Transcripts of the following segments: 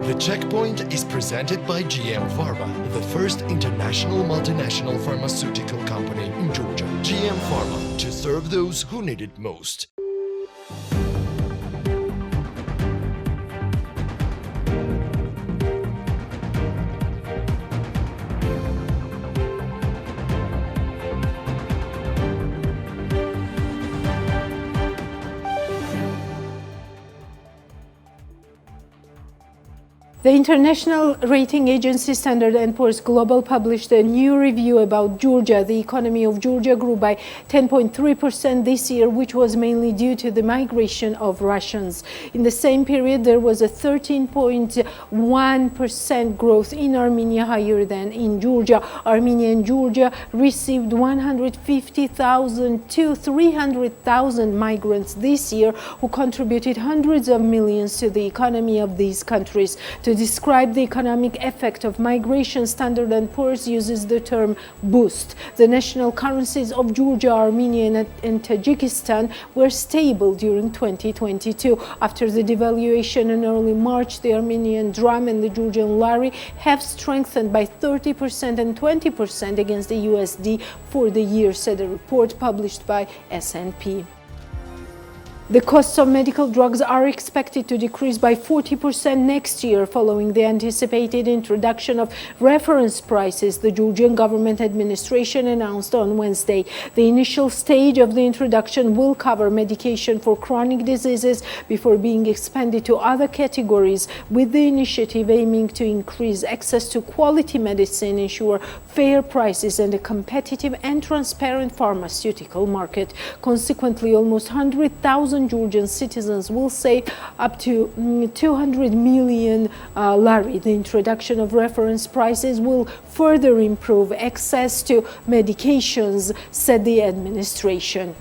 The Checkpoint is presented by GM Pharma, the first international multinational pharmaceutical company in Georgia. GM Pharma, to serve those who need it most. The international rating agency Standard & Poor's Global published a new review about Georgia. The economy of Georgia grew by 10.3% this year, which was mainly due to the migration of Russians. In the same period, there was a 13.1% growth in Armenia, higher than in Georgia. Armenia and Georgia received 150,000 to 300,000 migrants this year, who contributed hundreds of millions to the economy of these countries. To describe the economic effect of migration, Standard & Poor's uses the term boost. The national currencies of Georgia, Armenia, and Tajikistan were stable during 2022. After the devaluation in early March, the Armenian dram and the Georgian lari have strengthened by 30% and 20% against the USD for the year, said a report published by S&P. The costs of medical drugs are expected to decrease by 40% next year following the anticipated introduction of reference prices, the Georgian government administration announced on Wednesday. The initial stage of the introduction will cover medication for chronic diseases before being expanded to other categories, with the initiative aiming to increase access to quality medicine, ensure fair prices, and a competitive and transparent pharmaceutical market. Consequently, almost 100,000 Georgian citizens will save up to 200 million lari. The introduction of reference prices will further improve access to medications, said the administration.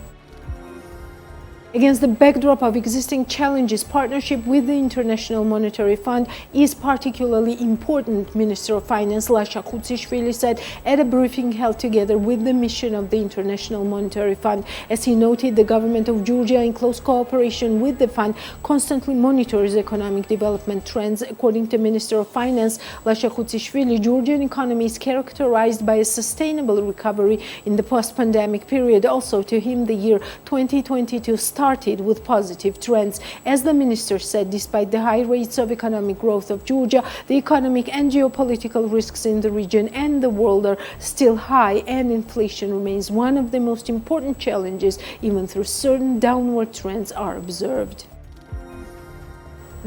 Against the backdrop of existing challenges, partnership with the International Monetary Fund is particularly important, Minister of Finance Lasha Khutsishvili said at a briefing held together with the mission of the International Monetary Fund. As he noted, the government of Georgia, in close cooperation with the fund, constantly monitors economic development trends. According to Minister of Finance Lasha Khutsishvili, Georgian economy is characterized by a sustainable recovery in the post-pandemic period. Also, to him, the year 2022 started with positive trends. As the minister said, despite the high rates of economic growth of Georgia, the economic and geopolitical risks in the region and the world are still high, and inflation remains one of the most important challenges, even though certain downward trends are observed.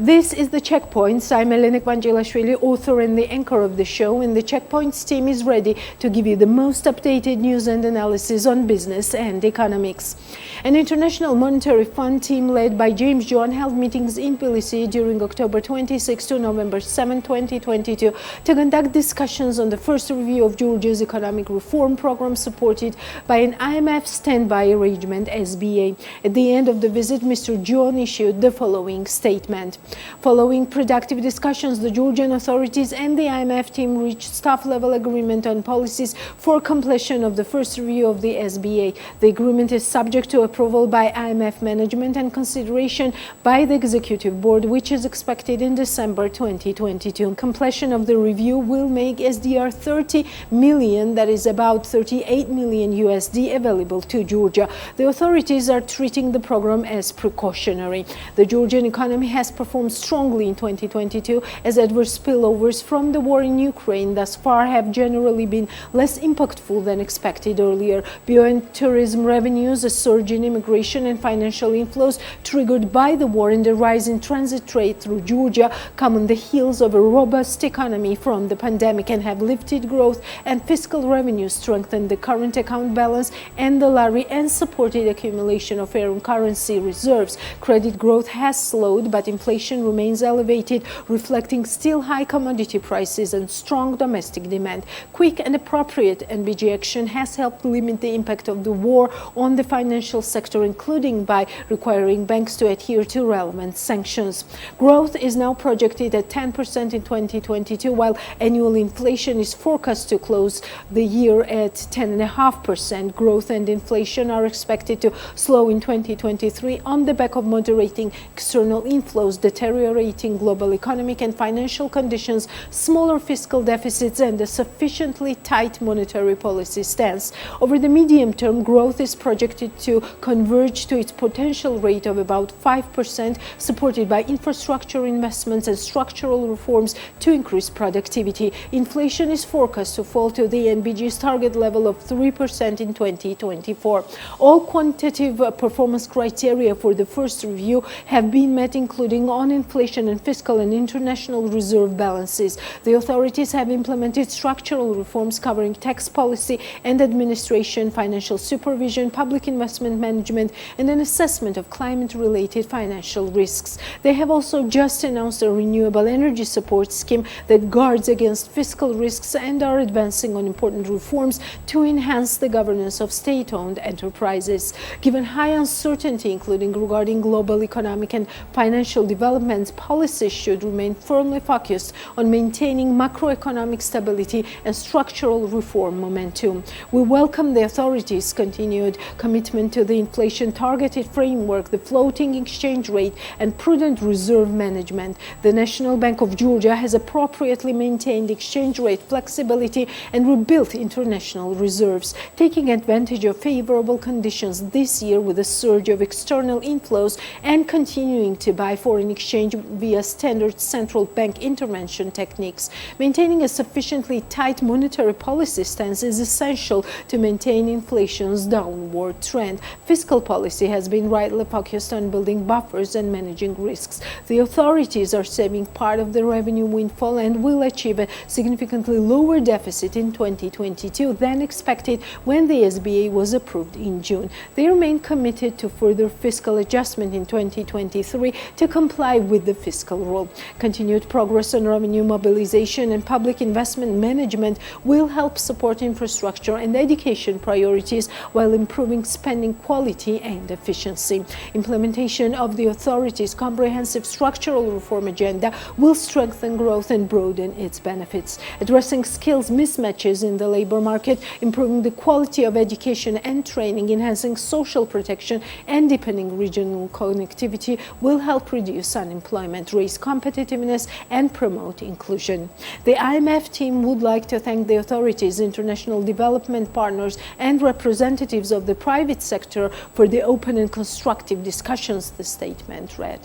This is The Checkpoints. I'm Elena Kvangelashvili, author and the anchor of the show, and the Checkpoints team is ready to give you the most updated news and analysis on business and economics. An International Monetary Fund team led by James John held meetings in Tbilisi during October 26 to November 7, 2022 to conduct discussions on the first review of Georgia's economic reform program supported by an IMF standby arrangement, SBA. At the end of the visit, Mr. John issued the following statement. Following productive discussions, the Georgian authorities and the IMF team reached staff-level agreement on policies for completion of the first review of the SBA. The agreement is subject to approval by IMF management and consideration by the Executive Board, which is expected in December 2022. Completion of the review will make SDR 30 million, that is about 38 million USD, available to Georgia. The authorities are treating the program as precautionary. The Georgian economy has performed strongly in 2022 as adverse spillovers from the war in Ukraine thus far have generally been less impactful than expected earlier. Beyond tourism revenues, a surge in immigration and financial inflows triggered by the war and the rise in transit trade through Georgia come on the heels of a robust economy from the pandemic and have lifted growth and fiscal revenue, strengthened the current account balance and the lari, and supported accumulation of foreign currency reserves. Credit growth has slowed, but inflation remains elevated, reflecting still high commodity prices and strong domestic demand. Quick and appropriate NBG action has helped limit the impact of the war on the financial sector, including by requiring banks to adhere to relevant sanctions. Growth is now projected at 10% in 2022, while annual inflation is forecast to close the year at 10.5%. Growth and inflation are expected to slow in 2023 on the back of moderating external inflows, deteriorating global economic and financial conditions, smaller fiscal deficits, and a sufficiently tight monetary policy stance. Over the medium term, growth is projected to converge to its potential rate of about 5%, supported by infrastructure investments and structural reforms to increase productivity. Inflation is forecast to fall to the NBG's target level of 3% in 2024. All quantitative performance criteria for the first review have been met, including on inflation and fiscal and international reserve balances. The authorities have implemented structural reforms covering tax policy and administration, financial supervision, public investment management, and an assessment of climate-related financial risks. They have also just announced a renewable energy support scheme that guards against fiscal risks and are advancing on important reforms to enhance the governance of state-owned enterprises. Given high uncertainty, including regarding global economic and financial developments, policies should remain firmly focused on maintaining macroeconomic stability and structural reform momentum. We welcome the authorities' continued commitment to the inflation-targeted framework, the floating exchange rate, and prudent reserve management. The National Bank of Georgia has appropriately maintained exchange rate flexibility and rebuilt international reserves, taking advantage of favorable conditions this year with a surge of external inflows and continuing to buy foreign exchange via standard central bank intervention techniques. Maintaining a sufficiently tight monetary policy stance is essential to maintain inflation's downward trend. Fiscal policy has been rightly focused on building buffers and managing risks. The authorities are saving part of the revenue windfall and will achieve a significantly lower deficit in 2022 than expected when the SBA was approved in June. They remain committed to further fiscal adjustment in 2023 to comply with the fiscal rule. Continued progress on revenue mobilization and public investment management will help support infrastructure and education priorities while improving spending quality and efficiency. Implementation of the authorities' comprehensive structural reform agenda will strengthen growth and broaden its benefits. Addressing skills mismatches in the labor market, improving the quality of education and training, enhancing social protection, and deepening regional connectivity will help reduce unemployment, raise competitiveness, and promote inclusion. The IMF team would like to thank the authorities, international development partners, and representatives of the private sector for the open and constructive discussions, the statement read.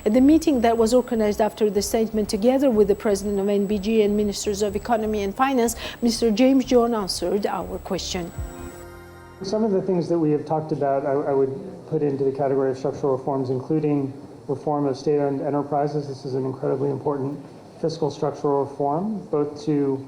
At the meeting that was organized after the statement, together with the President of NBG and Ministers of Economy and Finance, Mr. James John answered our question. Some of the things that we have talked about, I would put into the category of structural reforms, including reform of state-owned enterprises. This is an incredibly important fiscal structural reform, both to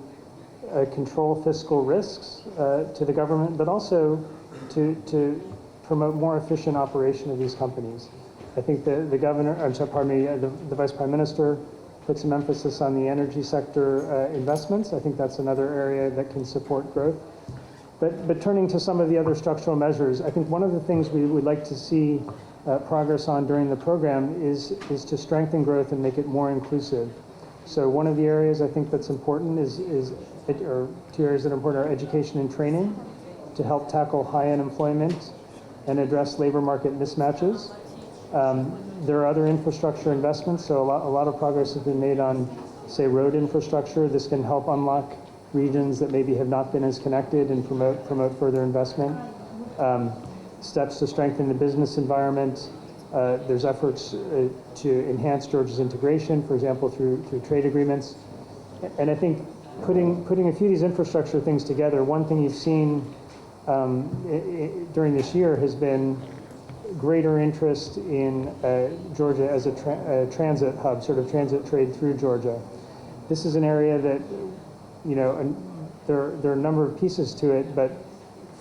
control fiscal risks to the government, but also to promote more efficient operation of these companies. I think the Vice Prime Minister put some emphasis on the energy sector investments. I think that's another area that can support growth. But turning to some of the other structural measures, I think one of the things we would like to see progress on during the program is to strengthen growth and make it more inclusive. So one of the areas I think that's important or two areas that are important are education and training to help tackle high unemployment and address labor market mismatches. There are other infrastructure investments, so a lot of progress has been made on, say, road infrastructure. This can help unlock regions that maybe have not been as connected and promote further investment. Steps to strengthen the business environment. There's efforts to enhance Georgia's integration, for example, through trade agreements. And I think putting a few of these infrastructure things together, one thing you've seen during this year has been greater interest in Georgia as a transit hub, sort of transit trade through Georgia. This is an area that, you know, there are a number of pieces to it, but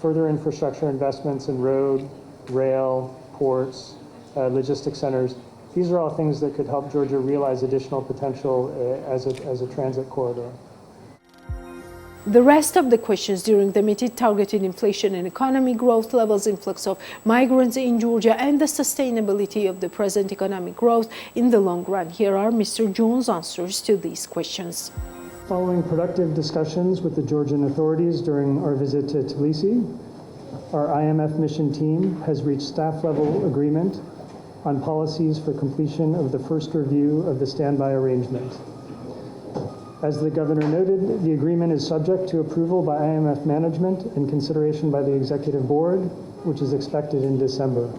further infrastructure investments in road, rail, ports, logistics centers, these are all things that could help Georgia realize additional potential as a transit corridor. The rest of the questions during the meeting targeted inflation and economic growth levels, influx of migrants in Georgia, and the sustainability of the present economic growth in the long run. Here are Mr. Jones' answers to these questions. Following productive discussions with the Georgian authorities during our visit to Tbilisi, our IMF mission team has reached staff-level agreement on policies for completion of the first review of the standby arrangement. As the Governor noted, the agreement is subject to approval by IMF management and consideration by the Executive Board, which is expected in December.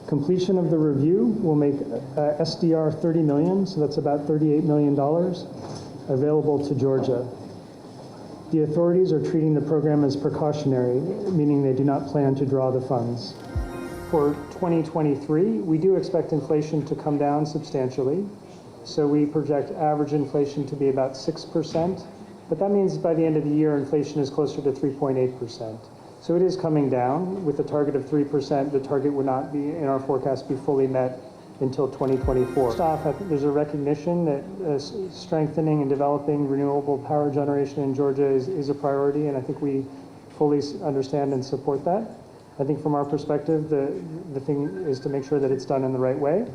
Completion of the review will make SDR 30 million, so that's about $38 million, available to Georgia. The authorities are treating the program as precautionary, meaning they do not plan to draw the funds. For 2023, we do expect inflation to come down substantially. So we project average inflation to be about 6%, but that means by the end of the year, inflation is closer to 3.8%. So it is coming down. With a target of 3%, the target would not be, in our forecast, be fully met until 2024. First off, I think there's a recognition that strengthening and developing renewable power generation in Georgia is a priority, and I think we fully understand and support that. I think from our perspective, the thing is to make sure that it's done in the right way.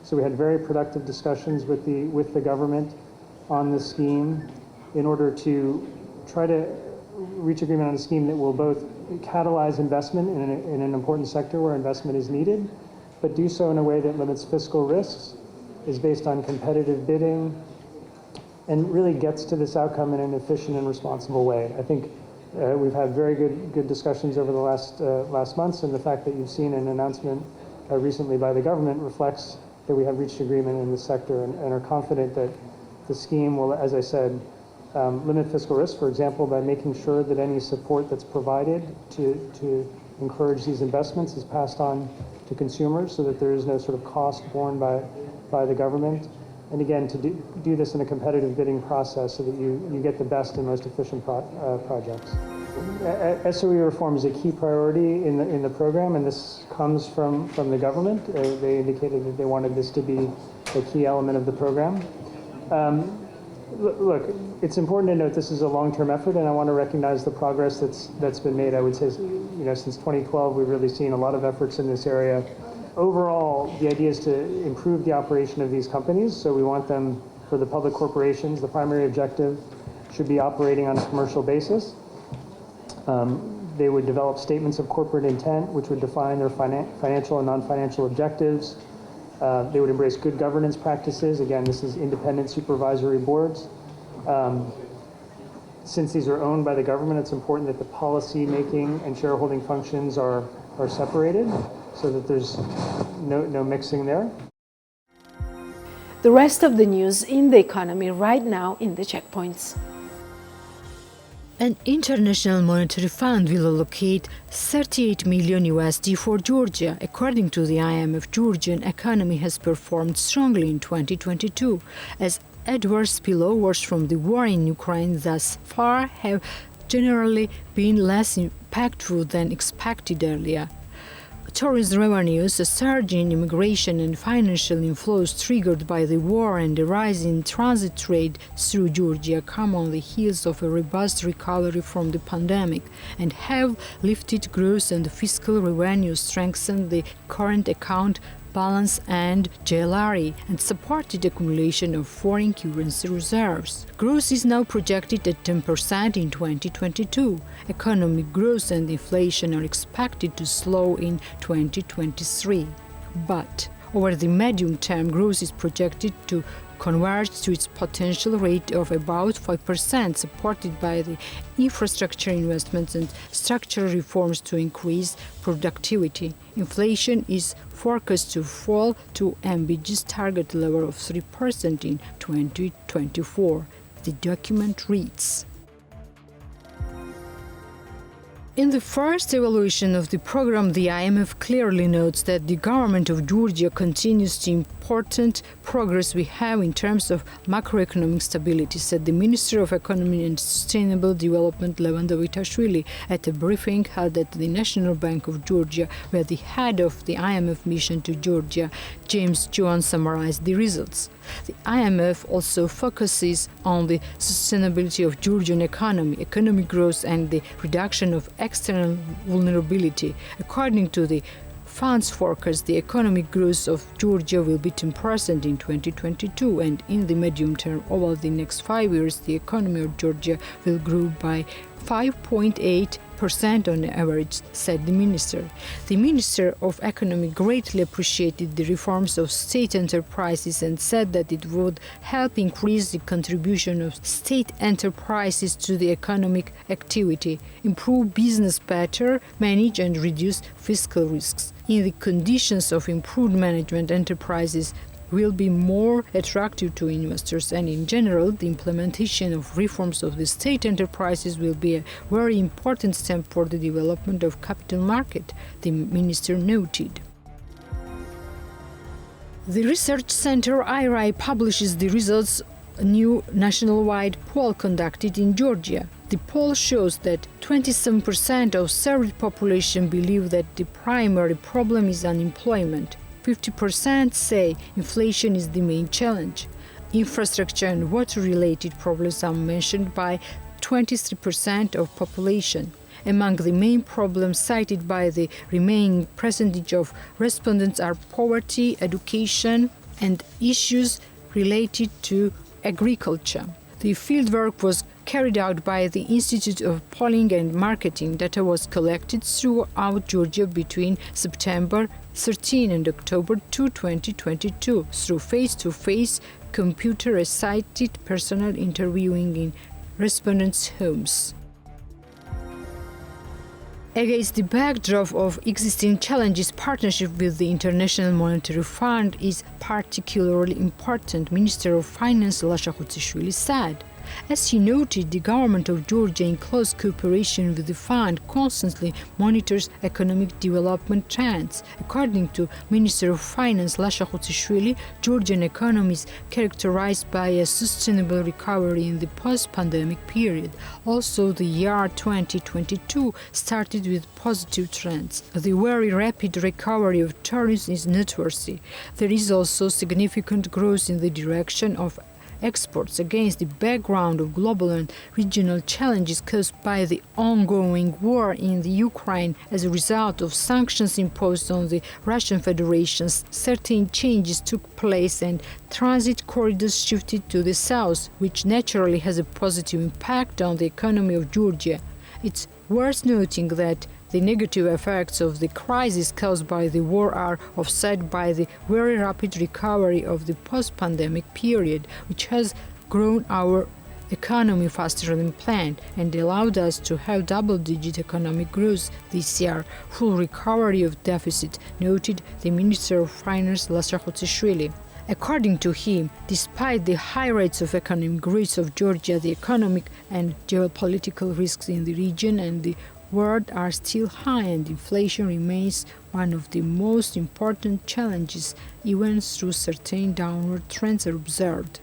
So we had very productive discussions with the government on the scheme in order to try to reach agreement on a scheme that will both catalyze investment in an important sector where investment is needed, but do so in a way that limits fiscal risks, is based on competitive bidding, and really gets to this outcome in an efficient and responsible way. I think we've had very good discussions over the last months, and the fact that you've seen an announcement recently by the government reflects that we have reached agreement in the sector and are confident that the scheme will, as I said, limit fiscal risk, for example, by making sure that any support that's provided to encourage these investments is passed on to consumers so that there is no sort of cost borne by the government. And again, to do this in a competitive bidding process so that you get the best and most efficient projects. SOE reform is a key priority in the program, and this comes from the government. They indicated that they wanted this to be a key element of the program. Look, it's important to note this is a long-term effort, and I want to recognize the progress that's been made. I would say, since 2012, we've really seen a lot of efforts in this area. Overall, the idea is to improve the operation of these companies, so we want them, for the public corporations, the primary objective should be operating on a commercial basis. They would develop statements of corporate intent, which would define their financial and non-financial objectives. They would embrace good governance practices. Again, this is independent supervisory boards. Since these are owned by the government, it's important that the policy making and shareholding functions are separated so that there's no mixing there. The rest of the news in the economy right now in the checkpoints. An International Monetary Fund will allocate $38 million for Georgia. According to the IMF, Georgian economy has performed strongly in 2022, as adverse spillovers from the war in Ukraine thus far have generally been less impactful than expected earlier. Tourism revenues, a surge in immigration and financial inflows triggered by the war and a rise in transit trade through Georgia come on the heels of a robust recovery from the pandemic and have lifted growth and fiscal revenue, strengthened the current account balance and GLRE, and supported accumulation of foreign currency reserves. Growth is now projected at 10% in 2022. Economic growth and inflation are expected to slow in 2023. But over the medium term, growth is projected to converge to its potential rate of about 5%, supported by the infrastructure investments and structural reforms to increase productivity. Inflation is forecast to fall to MBG's target level of 3% in 2024. The document reads: in the first evaluation of the program, the IMF clearly notes that the government of Georgia continues the important progress we have in terms of macroeconomic stability, said the Minister of Economy and Sustainable Development Levan Davitashvili at a briefing held at the National Bank of Georgia, where the head of the IMF mission to Georgia, James Jones, summarized the results. The IMF also focuses on the sustainability of Georgian economy, economic growth, and the reduction of external vulnerability. According to the fund's forecast, the economic growth of Georgia will be 10% in 2022, and in the medium term, over the next 5 years, the economy of Georgia will grow by 5.8% on average, said the minister. The Minister of Economy greatly appreciated the reforms of state enterprises and said that it would help increase the contribution of state enterprises to the economic activity, improve business better, manage and reduce fiscal risks. In the conditions of improved management, enterprises will be more attractive to investors, and in general the implementation of reforms of the state enterprises will be a very important step for the development of capital market, the minister noted. The research center IRI publishes the results of a new nationwide poll conducted in Georgia. The poll shows that 27% of surveyed population believe that the primary problem is unemployment. 50% say inflation is the main challenge. Infrastructure and water-related problems are mentioned by 23% of population. Among the main problems cited by the remaining percentage of respondents are poverty, education, and issues related to agriculture. The fieldwork was carried out by the Institute of Polling and Marketing. Data was collected throughout Georgia between September 13 and October 2, 2022, through face-to-face computer-assisted personal interviewing in respondents' homes. Against the backdrop of existing challenges, partnership with the International Monetary Fund is particularly important, Minister of Finance Lasha Khutsishvili said. As he noted, the government of Georgia, in close cooperation with the fund, constantly monitors economic development trends. According to Minister of Finance Lasha Khutsishvili, Georgian economy is characterized by a sustainable recovery in the post-pandemic period. Also, the year 2022 started with positive trends. The very rapid recovery of tourism is noteworthy. There is also significant growth in the direction of exports against the background of global and regional challenges caused by the ongoing war in the Ukraine as a result of sanctions imposed on the Russian Federation. Certain changes took place and transit corridors shifted to the south, which naturally has a positive impact on the economy of Georgia. It's worth noting that the negative effects of the crisis caused by the war are offset by the very rapid recovery of the post-pandemic period, which has grown our economy faster than planned and allowed us to have double-digit economic growth this year. Full recovery of deficit, noted the Minister of Finance Lasha Khutsishvili. According to him, despite the high rates of economic growth of Georgia, the economic and geopolitical risks in the region and the world are still high, and inflation remains one of the most important challenges, even though certain downward trends are observed.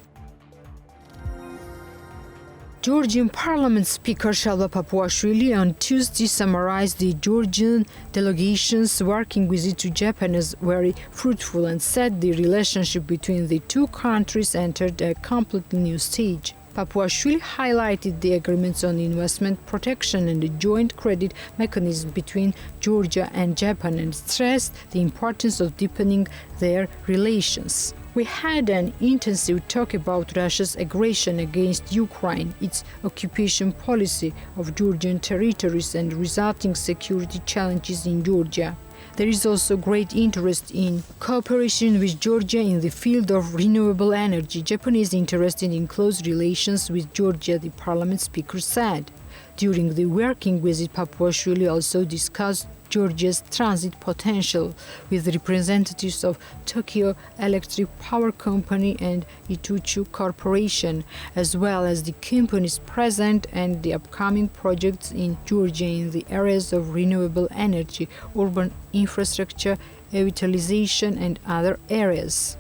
Georgian Parliament Speaker Shalva Papuashvili on Tuesday summarized the Georgian delegation's working visit to Japan as very fruitful and said the relationship between the two countries entered a completely new stage. Papuashvili highlighted the agreements on investment protection and the joint credit mechanism between Georgia and Japan and stressed the importance of deepening their relations. We had an intensive talk about Russia's aggression against Ukraine, its occupation policy of Georgian territories and resulting security challenges in Georgia. There is also great interest in cooperation with Georgia in the field of renewable energy. Japan is interested in close relations with Georgia, the parliament speaker said. During the working visit, Papuashvili also discussed Georgia's transit potential with representatives of Tokyo Electric Power Company and Itochu Corporation, as well as the company's present and the upcoming projects in Georgia in the areas of renewable energy, urban infrastructure, revitalization, and other areas.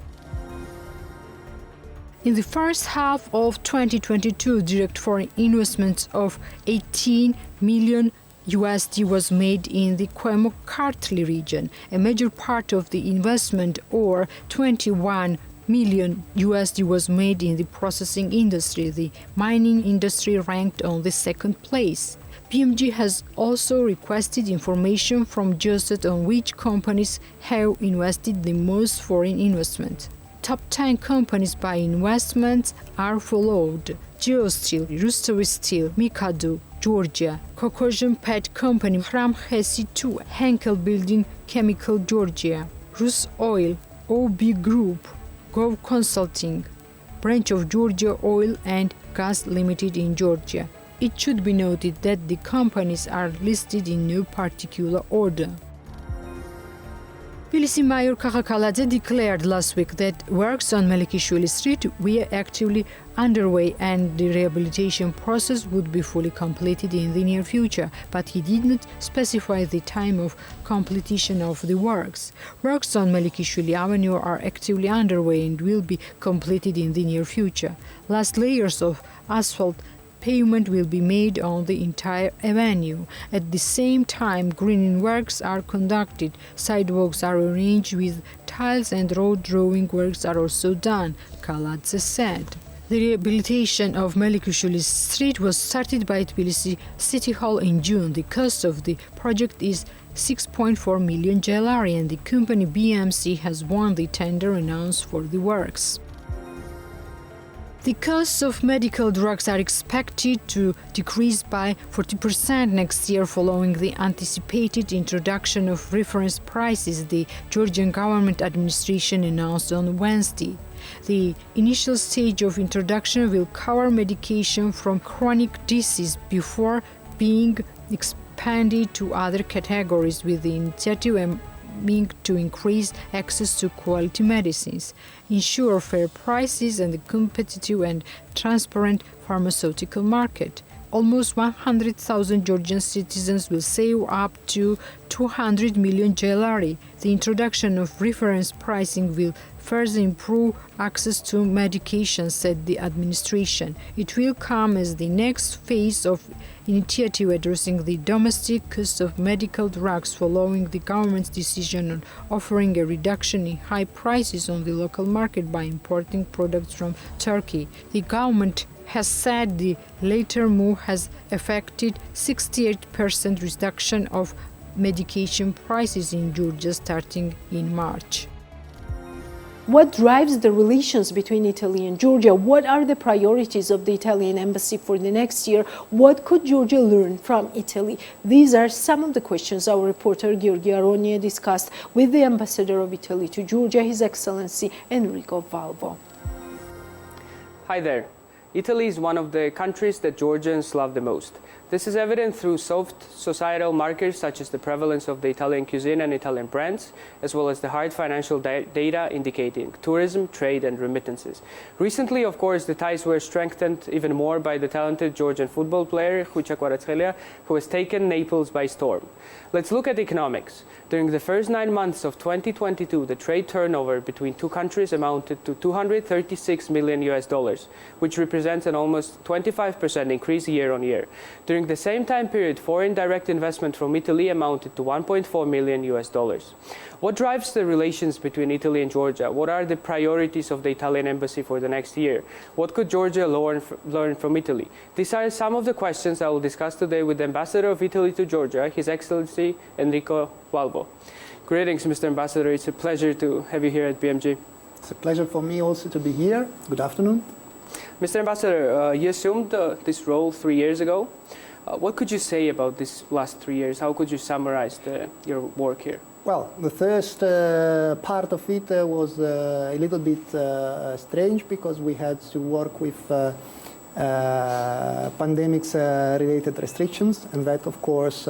In the first half of 2022, direct foreign investments of $18 million was made in the Kemo-Kartli region. A major part of the investment, or $21 million, was made in the processing industry. The mining industry ranked on the second place. BMG has also requested information from GEOSTAT on which companies have invested the most foreign investment. top 10 companies by investments are followed: Geosteel, Rustavi Steel, Mikado, Georgia, Kokojan Pet Company, Hram Hesi 2, Henkel Building Chemical, Georgia, Rus Oil, OB Group, Gov Consulting, branch of Georgia Oil and Gas Limited in Georgia. It should be noted that the companies are listed in no particular order. Tbilisi Mayor Kakakaladze declared last week that works on Melikishvili Street were actively underway and the rehabilitation process would be fully completed in the near future, but he did not specify the time of completion of the works. Works on Melikishvili Avenue are actively underway and will be completed in the near future. Last layers of asphalt pavement will be made on the entire avenue. At the same time, greening works are conducted, sidewalks are arranged with tiles and road drawing works are also done, Kaladze said. The rehabilitation of Melikishvili Street was started by Tbilisi City Hall in June. The cost of the project is 6.4 million GLR and the company BMC has won the tender announced for the works. The costs of medical drugs are expected to decrease by 40% next year following the anticipated introduction of reference prices, the Georgian government administration announced on Wednesday. The initial stage of introduction will cover medication from chronic disease before being expanded to other categories, with the initiative aiming to increase access to quality medicines, ensure fair prices and a competitive and transparent pharmaceutical market. Almost 100,000 Georgian citizens will save up to 200 million GLR. The introduction of reference pricing will further improve access to medication, said the administration. It will come as the next phase of initiative addressing the domestic cost of medical drugs following the government's decision on offering a reduction in high prices on the local market by importing products from Turkey. The government has said the latter move has affected 68% reduction of medication prices in Georgia starting in March. What drives the relations between Italy and Georgia? What are the priorities of the Italian embassy for the next year? What could Georgia learn from Italy? These are some of the questions our reporter Giorgi Aronia discussed with the ambassador of Italy to Georgia, His Excellency Enrico Valvo. Hi there. Italy is one of the countries that Georgians love the most. This is evident through soft societal markers such as the prevalence of the Italian cuisine and Italian brands, as well as the hard financial data indicating tourism, trade and remittances. Recently, of course, the ties were strengthened even more by the talented Georgian football player Khoucha Kvaratskhelia, who has taken Naples by storm. Let's look at economics. During the first 9 months of 2022, the trade turnover between two countries amounted to $236 million, which represents an almost 25% increase year on year. During the same time period, foreign direct investment from Italy amounted to $1.4 million. What drives the relations between Italy and Georgia? What are the priorities of the Italian embassy for the next year? What could Georgia learn from Italy? These are some of the questions I will discuss today with the ambassador of Italy to Georgia, His Excellency Enrico Valvo. Greetings, Mr. Ambassador. It's a pleasure to have you here at BMG. It's a pleasure for me also to be here. Good afternoon. Mr. Ambassador, you assumed this role 3 years ago. What could you say about these last 3 years? How could you summarize your work here? Well, the first part of it was a little bit strange because we had to work with pandemics-related restrictions, and that, of course,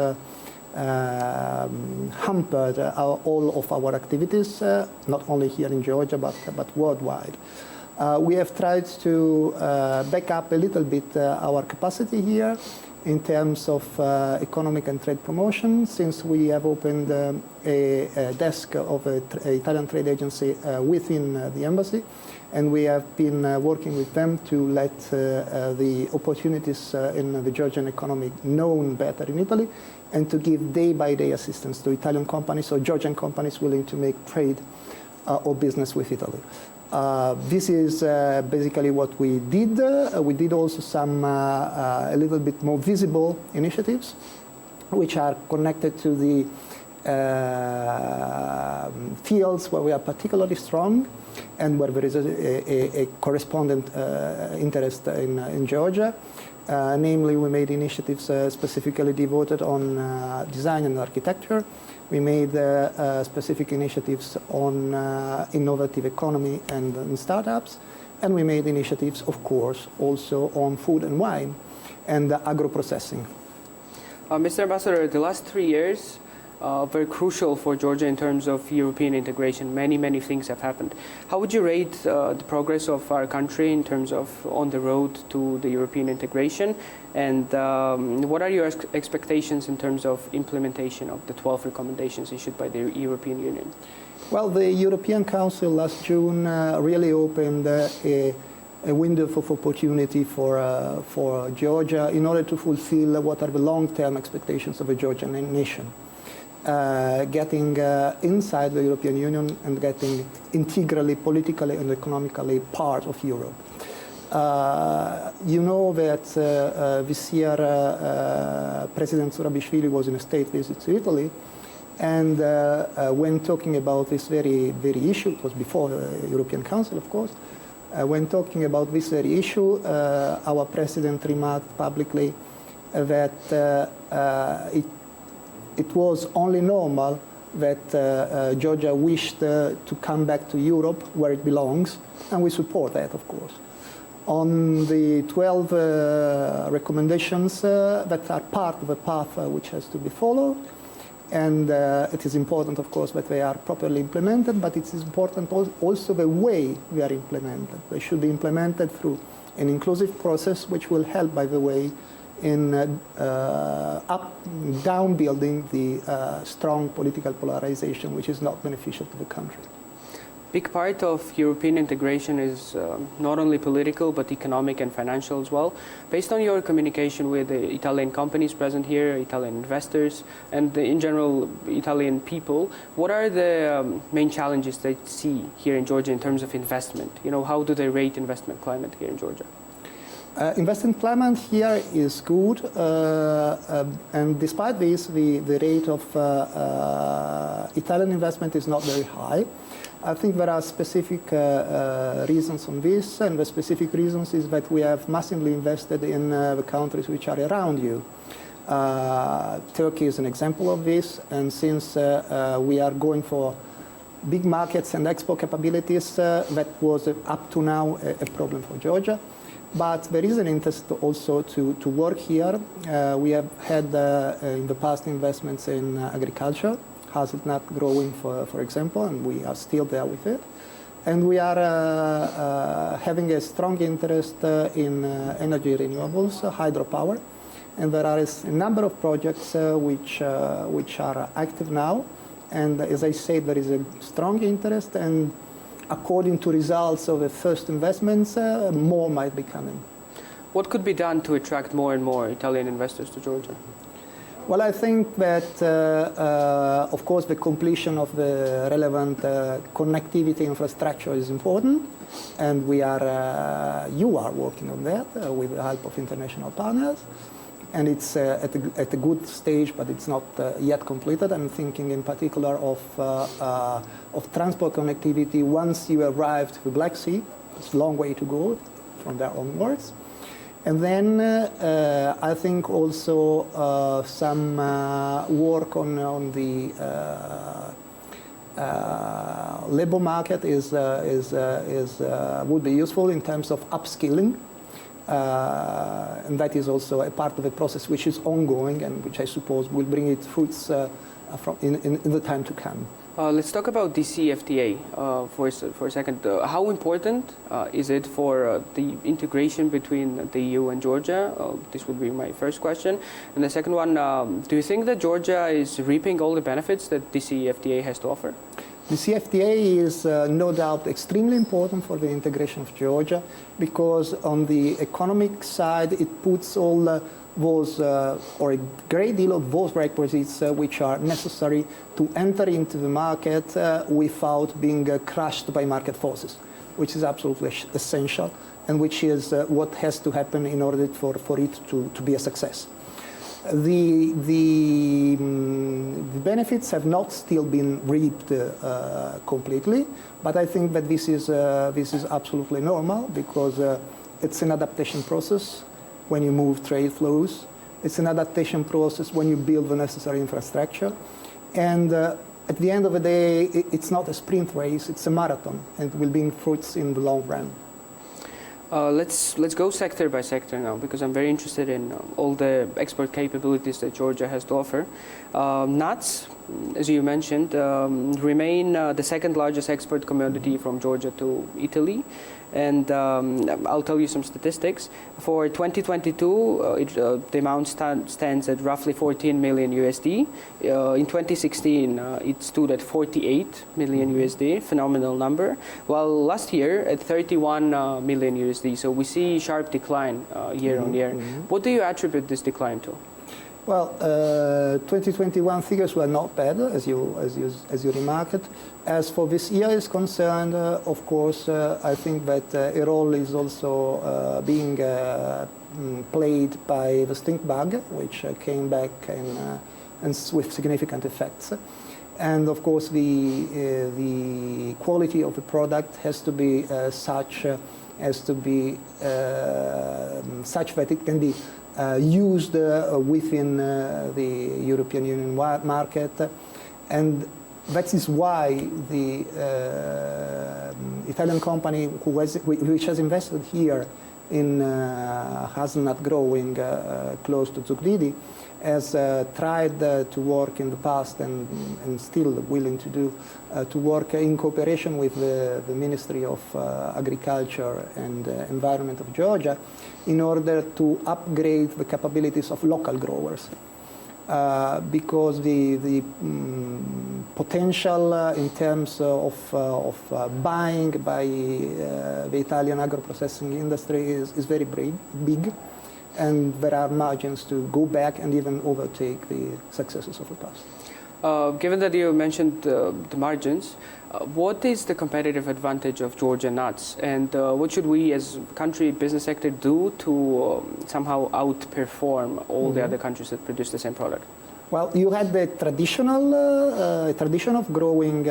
hampered all of our activities, not only here in Georgia, but worldwide. We have tried to back up a little bit our capacity here in terms of economic and trade promotion, since we have opened a desk of an Italian trade agency within the embassy, and we have been working with them to let the opportunities in the Georgian economy known better in Italy, and to give day-by-day assistance to Italian companies or Georgian companies willing to make trade or business with Italy. This is basically what we did. We did also some a little bit more visible initiatives, which are connected to the fields where we are particularly strong. and where there is a correspondent interest in Georgia. Namely, we made initiatives specifically devoted on design and architecture. We made specific initiatives on innovative economy and startups. And we made initiatives, of course, also on food and wine and agro-processing. Mr. Ambassador, the last 3 years very crucial for Georgia in terms of European integration. Many things have happened. How would you rate the progress of our country in terms of on the road to the European integration? And what are your expectations in terms of implementation of the 12 recommendations issued by the European Union? Well, the European Council last June really opened a window of opportunity for Georgia in order to fulfill what are the long-term expectations of a Georgian nation. Getting inside the European Union and getting integrally, politically and economically part of Europe. You know that this year President Zurabishvili was in a state visit to Italy, and when talking about this very issue, it was before the European Council, of course, when talking about this very issue, our president remarked publicly that it was only normal that Georgia wished to come back to Europe where it belongs, and we support that, of course. On the 12 recommendations that are part of a path which has to be followed, and it is important, of course, that they are properly implemented, but it is important also the way they are implemented. They should be implemented through an inclusive process which will help, by the way, in down building the strong political polarization which is not beneficial to the country. Big part of European integration is not only political but economic and financial as well. Based on your communication with the Italian companies present here, Italian investors, and in general Italian people, what are the main challenges they see here in Georgia in terms of investment? You know, how do they rate investment climate here in Georgia? Investment climate here is good, and despite this, the rate of Italian investment is not very high. I think there are specific reasons on this, and the specific reasons is that we have massively invested in the countries which are around you. Turkey is an example of this, and since we are going for big markets and export capabilities, that was up to now a problem for Georgia. But there is an interest also to work here. We have had in the past investments in agriculture, hazelnut growing, for example, and we are still there with it. And we are having a strong interest in energy renewables, hydropower. And there are a number of projects which are active now. And as I said, there is a strong interest, and according to results of the first investments, more might be coming. What could be done to attract more and more Italian investors to Georgia? Well, I think that, of course, the completion of the relevant connectivity infrastructure is important, and you are working on that with the help of international partners. And it's at a good stage, but it's not yet completed. I'm thinking in particular of transport connectivity once you arrive to the Black Sea. It's a long way to go from there onwards. And then I think also some work on the labor market would be useful in terms of upskilling. And that is also a part of a process which is ongoing and which I suppose will bring its fruits in the time to come. Let's talk about DCFTA for a second. How important is it for the integration between the EU and Georgia? This would be my first question. And the second one, do you think that Georgia is reaping all the benefits that DCFTA has to offer? The CFTA is no doubt extremely important for the integration of Georgia because on the economic side it puts all those, or a great deal of those requisites which are necessary to enter into the market without being crushed by market forces, which is absolutely essential and which is what has to happen in order for it to be a success. The benefits have not still been reaped completely, but I think that this is absolutely normal because it's an adaptation process when you move trade flows. It's an adaptation process when you build the necessary infrastructure. And at the end of the day, it's not a sprint race, it's a marathon, and it will bring fruits in the long run. Let's go sector by sector now, because I'm very interested in all the export capabilities that Georgia has to offer. Nuts, as you mentioned, remain the second largest export commodity from Georgia to Italy. And I'll tell you some statistics. For 2022, the amount stands at roughly 14 million USD. In 2016, it stood at 48 million USD, phenomenal number. While last year at 31 million USD. So we see sharp decline year on year. What do you attribute this decline to? Well, 2021 figures were not bad, as you remarked. As for this year is concerned, of course, I think that a role is also being played by the stink bug, which came back and with significant effects. And of course, the quality of the product has to be such that it can be used within the European Union market, and that is why the Italian company which has invested here in hazelnut growing close to Zuglidi has tried to work in the past and still willing to do to work in cooperation with the Ministry of Agriculture and Environment of Georgia in order to upgrade the capabilities of local growers. Because the potential in terms of buying by the Italian agro-processing industry is very big, and there are margins to go back and even overtake the successes of the past. Given that you mentioned the margins, what is the competitive advantage of Georgia nuts, and what should we as country business sector do to somehow outperform all the other countries that produce the same product? Well, you had the tradition of growing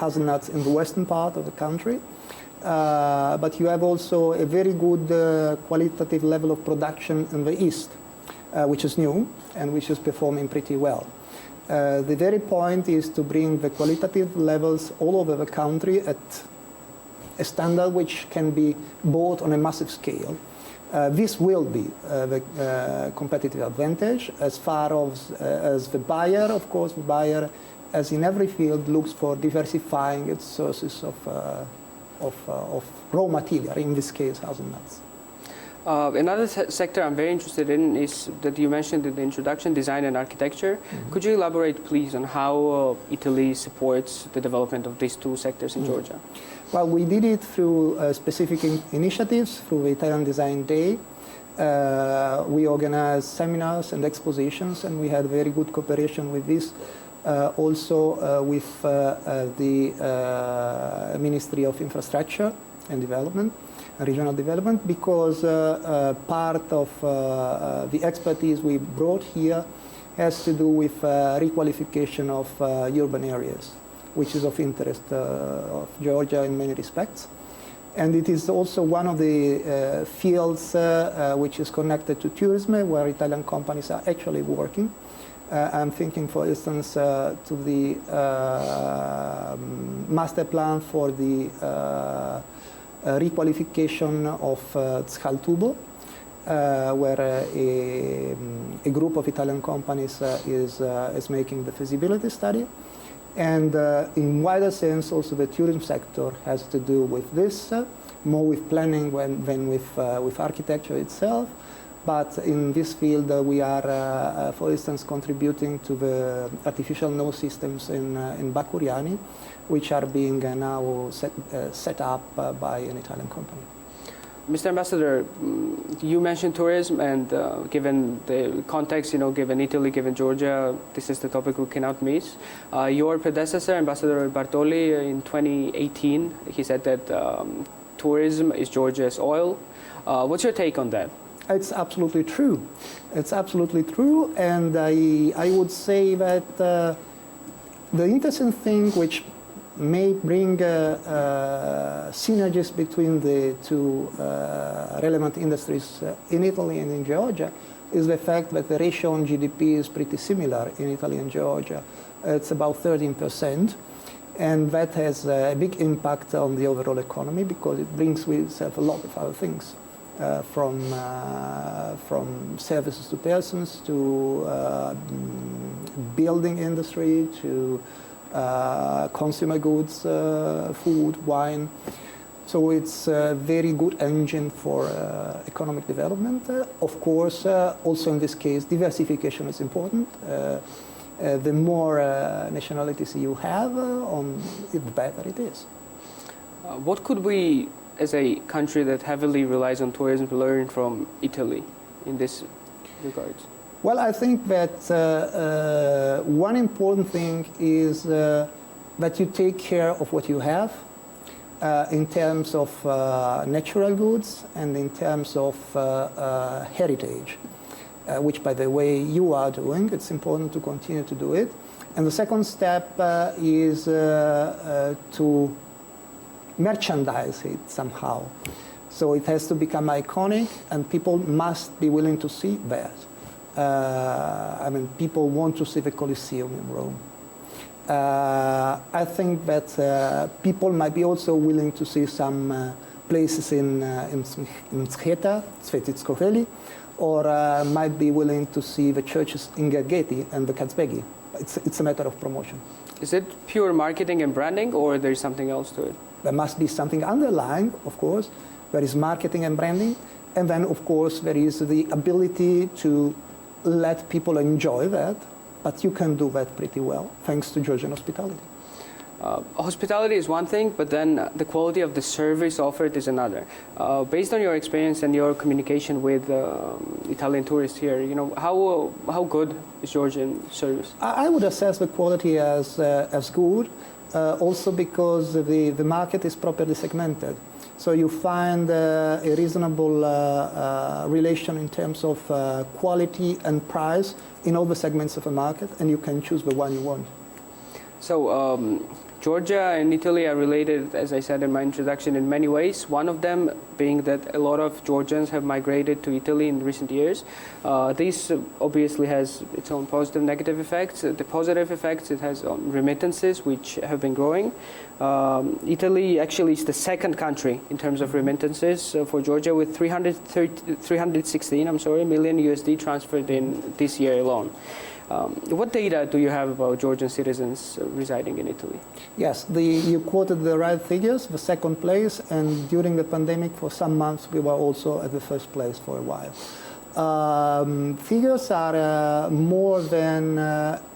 hazelnuts in the western part of the country, but you have also a very good qualitative level of production in the east, which is new and which is performing pretty well. The very point is to bring the qualitative levels all over the country at a standard which can be bought on a massive scale. This will be the competitive advantage as far as the buyer, of course, the buyer, as in every field, looks for diversifying its sources of raw material, in this case, hazelnuts. Another sector I'm very interested in is that you mentioned in the introduction, design and architecture. Could you elaborate, please, on how Italy supports the development of these two sectors in Georgia? Well, we did it through specific initiatives, through the Italian Design Day. We organized seminars and expositions, and we had very good cooperation with this. Also with the Ministry of Infrastructure and Development, Regional Development, because part of the expertise we brought here has to do with requalification of urban areas, which is of interest of Georgia in many respects. And it is also one of the fields which is connected to tourism, where Italian companies are actually working. I'm thinking, for instance, to the master plan for the requalification of Scaltubo, where a group of Italian companies is making the feasibility study. And in wider sense, also the tourism sector has to do with this, more with planning than with architecture itself. But in this field, we are, for instance, contributing to the artificial nose systems in Bacuriani, which are being now set up by an Italian company. Mr. Ambassador, you mentioned tourism, and given the context, given Italy, given Georgia, this is the topic we cannot miss. Your predecessor, Ambassador Bartoli, in 2018, he said that tourism is Georgia's oil. What's your take on that? It's absolutely true. It's absolutely true, and I would say that the interesting thing which may bring synergies between the two relevant industries in Italy and in Georgia is the fact that the ratio on GDP is pretty similar in Italy and Georgia. It's about 13%, and that has a big impact on the overall economy because it brings with itself a lot of other things. From services to persons, to building industry, to consumer goods, food, wine. So it's a very good engine for economic development. Of course, also in this case, diversification is important. The more nationalities you have, the better it is. What could we, as a country that heavily relies on tourism, learn from Italy in this regard? Well, I think that one important thing is that you take care of what you have in terms of natural goods and in terms of heritage, which, by the way, you are doing. It's important to continue to do it. And the second step is to merchandise it somehow. So it has to become iconic, and people must be willing to see that. I mean, people want to see the Colosseum in Rome. I think that people might be also willing to see some places in Mskheta, Svetitsko Veli, or might be willing to see the churches in Gergeti and the Kazbegi. It's a matter of promotion. Is it pure marketing and branding, or there's something else to it? There must be something underlying, of course. There is marketing and branding. And then, of course, there is the ability to let people enjoy that. But you can do that pretty well, thanks to Georgian hospitality. Hospitality is one thing, but then the quality of the service offered is another. Based on your experience and your communication with Italian tourists here, you know, how good is Georgian service? I would assess the quality as good, also because the market is properly segmented. So you find a reasonable relation in terms of quality and price in all the segments of the market, and you can choose the one you want. So Georgia and Italy are related, as I said in my introduction, in many ways. One of them being that a lot of Georgians have migrated to Italy in recent years. This obviously has its own positive, negative effects. The positive effects it has on remittances, which have been growing. Italy actually is the second country in terms of remittances for Georgia, with 316 million USD transferred in this year alone. What data do you have about Georgian citizens residing in Italy? Yes, you quoted the right figures, the second place, and during the pandemic for some months we were also at the first place for a while. Figures are more than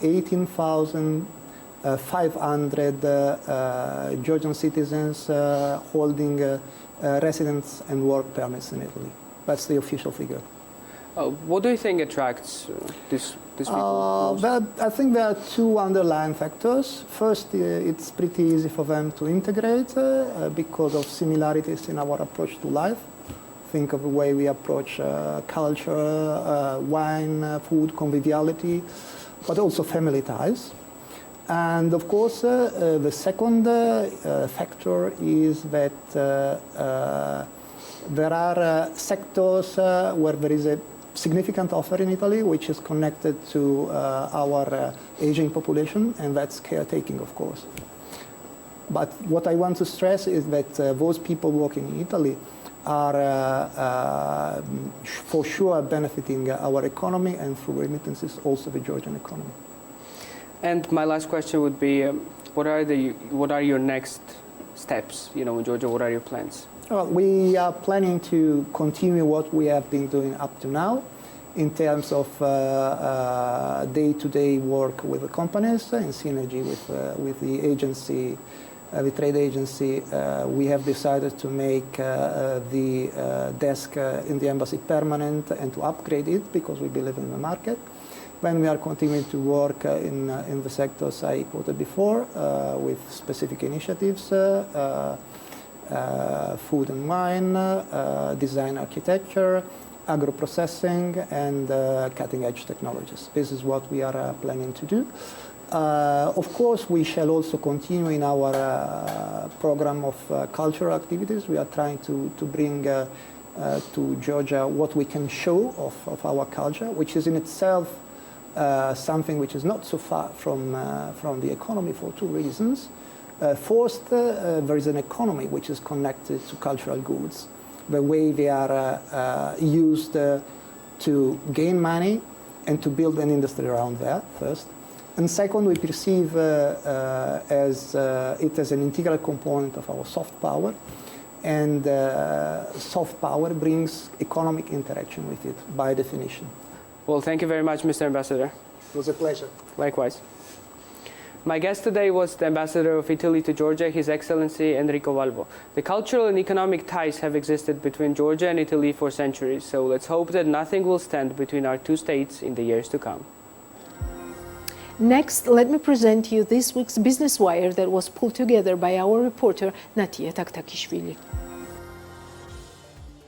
18,500 Georgian citizens holding residence and work permits in Italy. That's the official figure. What do you think attracts these people? I think there are two underlying factors. First, it's pretty easy for them to integrate because of similarities in our approach to life. Think of the way we approach culture, wine, food, conviviality, but also family ties. And of course, the second factor is that there are sectors where there is a significant offer in Italy, which is connected to our aging population, and that's caretaking, of course. But what I want to stress is that those people working in Italy are for sure benefiting our economy, and through remittances also the Georgian economy. And my last question would be, what are your next steps? You know, in Georgia, what are your plans? Well, we are planning to continue what we have been doing up to now in terms of day-to-day work with the companies in synergy with the agency, the trade agency. We have decided to make the desk in the embassy permanent and to upgrade it because we believe in the market. When we are continuing to work in the sectors I quoted before with specific initiatives, food and wine, design architecture, agro-processing, and cutting-edge technologies. This is what we are planning to do. Of course, we shall also continue in our program of cultural activities. We are trying to bring to Georgia what we can show of our culture, which is in itself something which is not so far from the economy for two reasons. First, there is an economy which is connected to cultural goods, the way they are used to gain money and to build an industry around that, first. And second, we perceive it as an integral component of our soft power, and soft power brings economic interaction with it, by definition. Well, thank you very much, Mr. Ambassador. It was a pleasure. Likewise. My guest today was the Ambassador of Italy to Georgia, His Excellency Enrico Valvo. The cultural and economic ties have existed between Georgia and Italy for centuries, so let's hope that nothing will stand between our two states in the years to come. Next, let me present you this week's Business Wire that was pulled together by our reporter Natia Taktakishvili.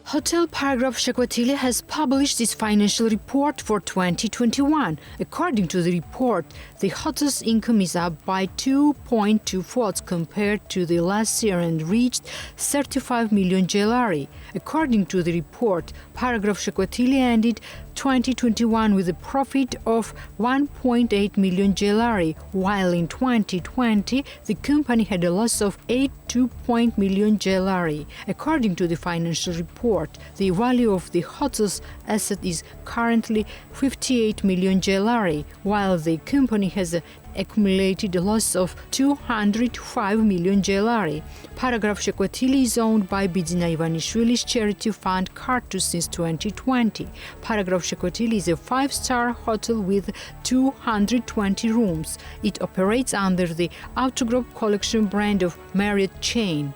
Hotel Paragraph Shekwatili has published its financial report for 2021. According to the report, the hotel's income is up by 2.2-folds compared to the last year and reached 35 million gelari. According to the report, Paragraph Shekwatili ended 2021 with a profit of 1.8 million gelari, while in 2020 the company had a loss of 8.2 million gelari. According to the financial report, the value of the hotel's asset is currently 58 million gelari, while the company has accumulated a loss of 205 million gelari. Paragraph Shekwatili is owned by Bidzina Ivanishvili's charity fund Kartu since 2020. Paragraph Shekwatili is a 5-star hotel with 220 rooms. It operates under the Autogroup Collection brand of Marriott chain.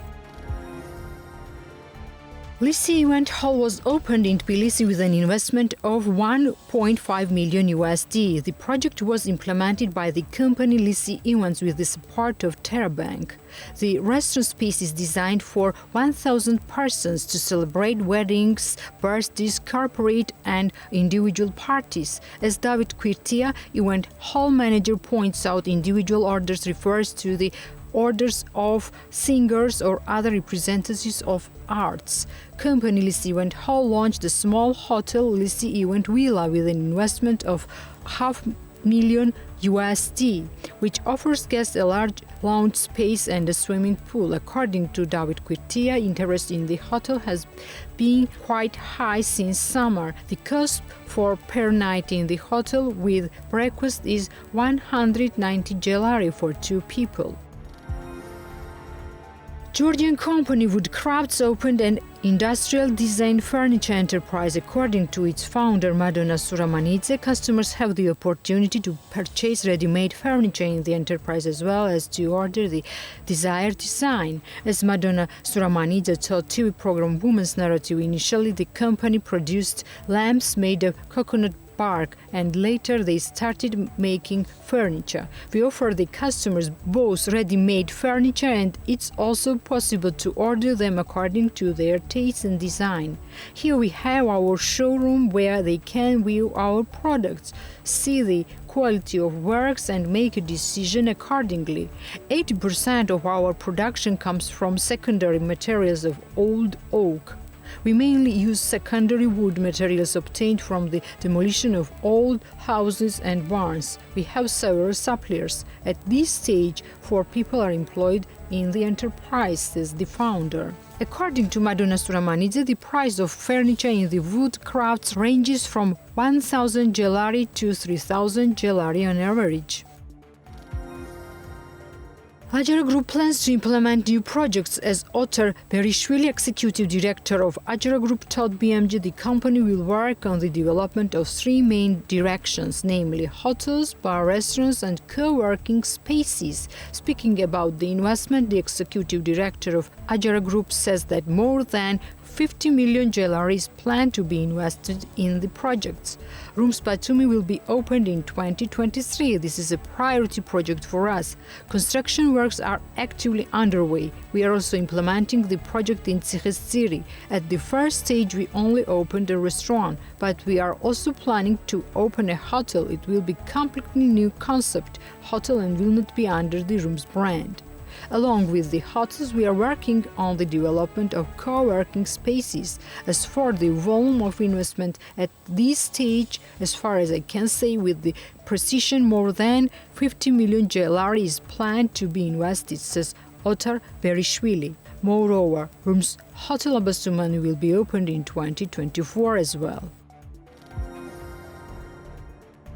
Lissi Event Hall was opened in Tbilisi with an investment of 1.5 million USD. The project was implemented by the company Lissi Events with the support of TerraBank. The restaurant space is designed for 1,000 persons to celebrate weddings, birthdays, corporate and individual parties. As David Quirtia, Event Hall manager, points out, individual orders refers to the orders of singers or other representatives of arts. Company Lissi Event Hall launched the small hotel Lissi Event Villa with an investment of $500,000 USD, which offers guests a large lounge space and a swimming pool. According to David Quirtia, interest in the hotel has been quite high since summer. The cost for per night in the hotel with breakfast is 190 gelari for 2 people. Georgian company Woodcrafts opened an industrial design furniture enterprise. According to its founder Madonna Suramanidze, customers have the opportunity to purchase ready-made furniture in the enterprise as well as to order the desired design. As Madonna Suramanidze told TV program Women's Narrative, initially the company produced lamps made of coconut bark, and later they started making furniture. We offer the customers both ready-made furniture and it's also possible to order them according to their taste and design. Here we have our showroom where they can view our products, see the quality of works and make a decision accordingly. 80% of our production comes from secondary materials of old oak. We mainly use secondary wood materials obtained from the demolition of old houses and barns. We have several suppliers. At this stage, 4 people are employed in the enterprise, says the founder. According to Madonna Suramanidze, the price of furniture in the wood crafts ranges from 1,000 gelari to 3,000 gelari on average. Agera Group plans to implement new projects. As Otar Berishvili, executive director of Agera Group, told BMG, the company will work on the development of 3 main directions, namely hotels, bar, restaurants and co-working spaces. Speaking about the investment, the executive director of Agera Group says that more than 50 million GLR is planned to be invested in the projects. Rooms Batumi will be opened in 2023. This is a priority project for us. Construction works are actively underway. We are also implementing the project in Tsikhistiri. At the first stage, we only opened a restaurant, but we are also planning to open a hotel. It will be completely new concept hotel and will not be under the Rooms brand. Along with the hotels, we are working on the development of co-working spaces. As for the volume of investment at this stage, as far as I can say with the precision, more than 50 million GLR is planned to be invested, says Otar Berishvili. Moreover, Rooms Hotel Abasumani will be opened in 2024 as well.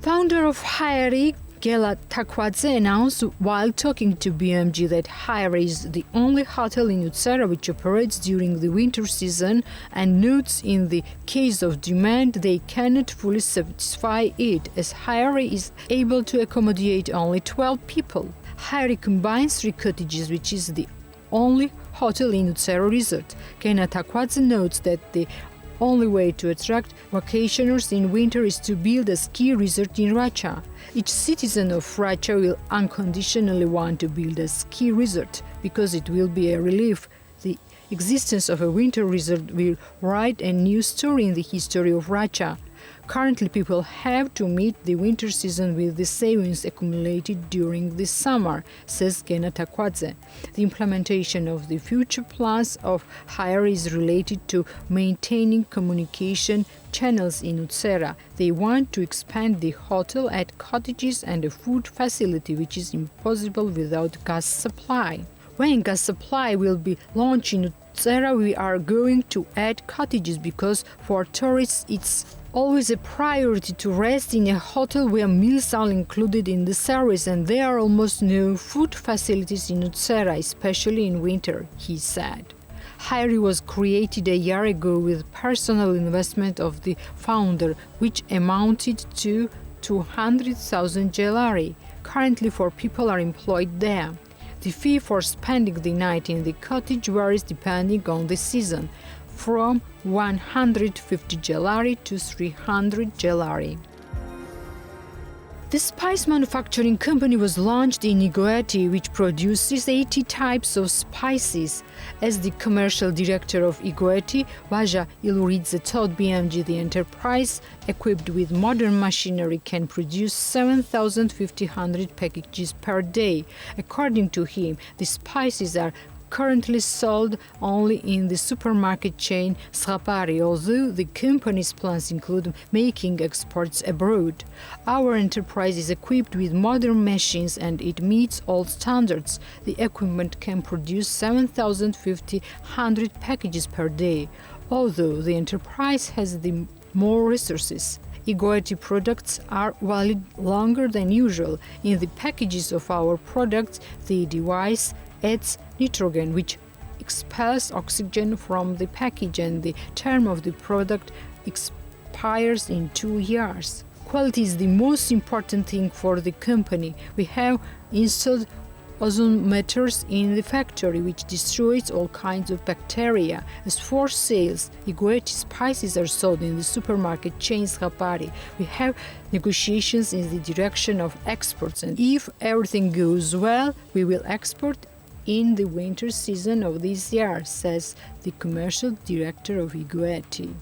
Founder of Hayari, Gela Takwadze, announced while talking to BMG that Hayari is the only hotel in Utsara which operates during the winter season and notes in the case of demand they cannot fully satisfy it, as Hayari is able to accommodate only 12 people. Hayari combines 3 cottages, which is the only hotel in Utsara resort. Gela Takwadze notes that the only way to attract vacationers in winter is to build a ski resort in Racha. Each citizen of Racha will unconditionally want to build a ski resort because it will be a relief. The existence of a winter resort will write a new story in the history of Racha. Currently, people have to meet the winter season with the savings accumulated during the summer, says Gela Takwadze. The implementation of the future plans of Hayari is related to maintaining communication channels in Utsara. They want to expand the hotel at cottages and a food facility, which is impossible without gas supply. When gas supply will be launched in Utsara, we are going to add cottages because for tourists it's always a priority to rest in a hotel where meals are included in the service, and there are almost no food facilities in Utsara, especially in winter, he said. Hayari was created a year ago with personal investment of the founder, which amounted to 200,000 GLR. Currently 4 people are employed there. The fee for spending the night in the cottage varies depending on the season, from 150 GLR to 300 GLR. The spice manufacturing company was launched in Igoeti, which produces 80 types of spices. As the commercial director of Igoeti, Vaja Iluridze told BMG the enterprise, equipped with modern machinery, can produce 7,500 packages per day. According to him, the spices are currently sold only in the supermarket chain Srapari, although the company's plans include making exports abroad. Our enterprise is equipped with modern machines and it meets all standards. The equipment can produce 7,500 packages per day, although the enterprise has the more resources. Igoeti products are valid longer than usual. In the packages of our products, the device adds nitrogen, which expels oxygen from the package, and the term of the product expires in 2 years. Quality is the most important thing for the company. We have installed ozonometers in the factory, which destroys all kinds of bacteria. As for sales, Igoeti spices are sold in the supermarket chain Srapari. We have negotiations in the direction of exports, and if everything goes well, we will export in the winter season of this year, says the commercial director of Igoeti.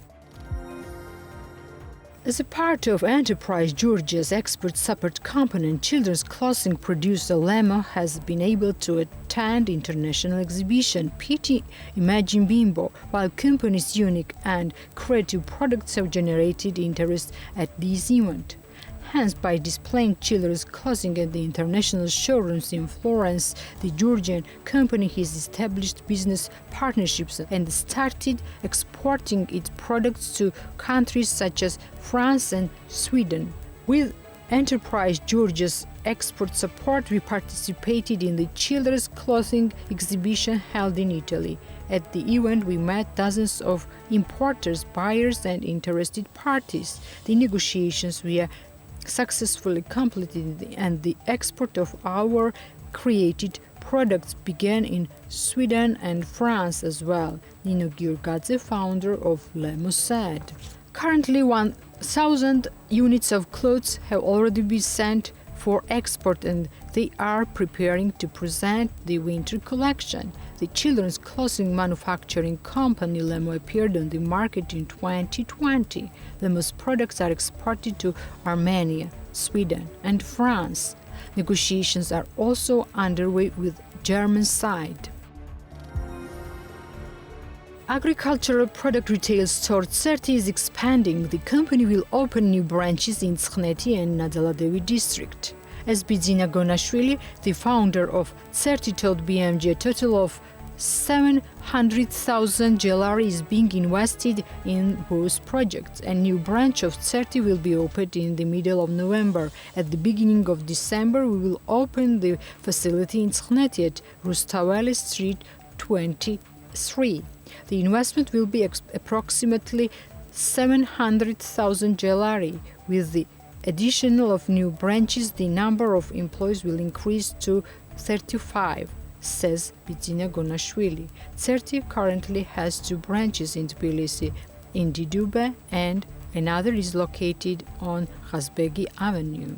As a part of Enterprise Georgia's export support component, children's clothing producer Lemo has been able to attend international exhibition PT Imagine Bimbo, while company's unique and creative products have generated interest at this event. Hence, by displaying children's clothing at the international showrooms in Florence, the Georgian company has established business partnerships and started exporting its products to countries such as France and Sweden. With Enterprise Georgia's export support, we participated in the children's clothing exhibition held in Italy. At the event, we met dozens of importers, buyers, and interested parties. The negotiations were successfully completed and the export of our created products began in Sweden and France as well, Nino Giorgadze, founder of Lemo, said. Currently, 1,000 units of clothes have already been sent for export, and they are preparing to present the winter collection. The children's clothing manufacturing company Lemo appeared on the market in 2020. Lemo's products are exported to Armenia, Sweden, and France. Negotiations are also underway with German side. Agricultural product retail store Tserti is expanding. The company will open new branches in Skhneti and Nadaladevi district. As Bidzina Gonashvili, the founder of Tserti, told BMG, a total of 700,000 GLR is being invested in both projects. A new branch of Tserti will be opened in the middle of November. At the beginning of December, we will open the facility in Skhneti at Rustaveli Street 23. The investment will be approximately 700,000 GLR. With the addition of new branches, the number of employees will increase to 35, says Bidzina Gonashvili. Tserti currently has 2 branches in Tbilisi, in Didube, and another is located on Ghazbegi Avenue.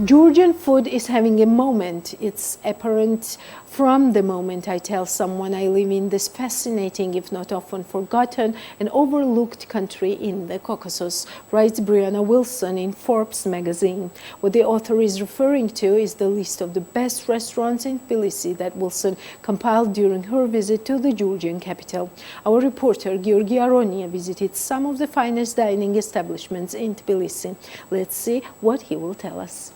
Georgian food is having a moment. It's apparent from the moment I tell someone I live in this fascinating, if not often forgotten, and overlooked country in the Caucasus, writes Brianna Wilson in Forbes magazine. What the author is referring to is the list of the best restaurants in Tbilisi that Wilson compiled during her visit to the Georgian capital. Our reporter Georgi Aronia visited some of the finest dining establishments in Tbilisi. Let's see what he will tell us.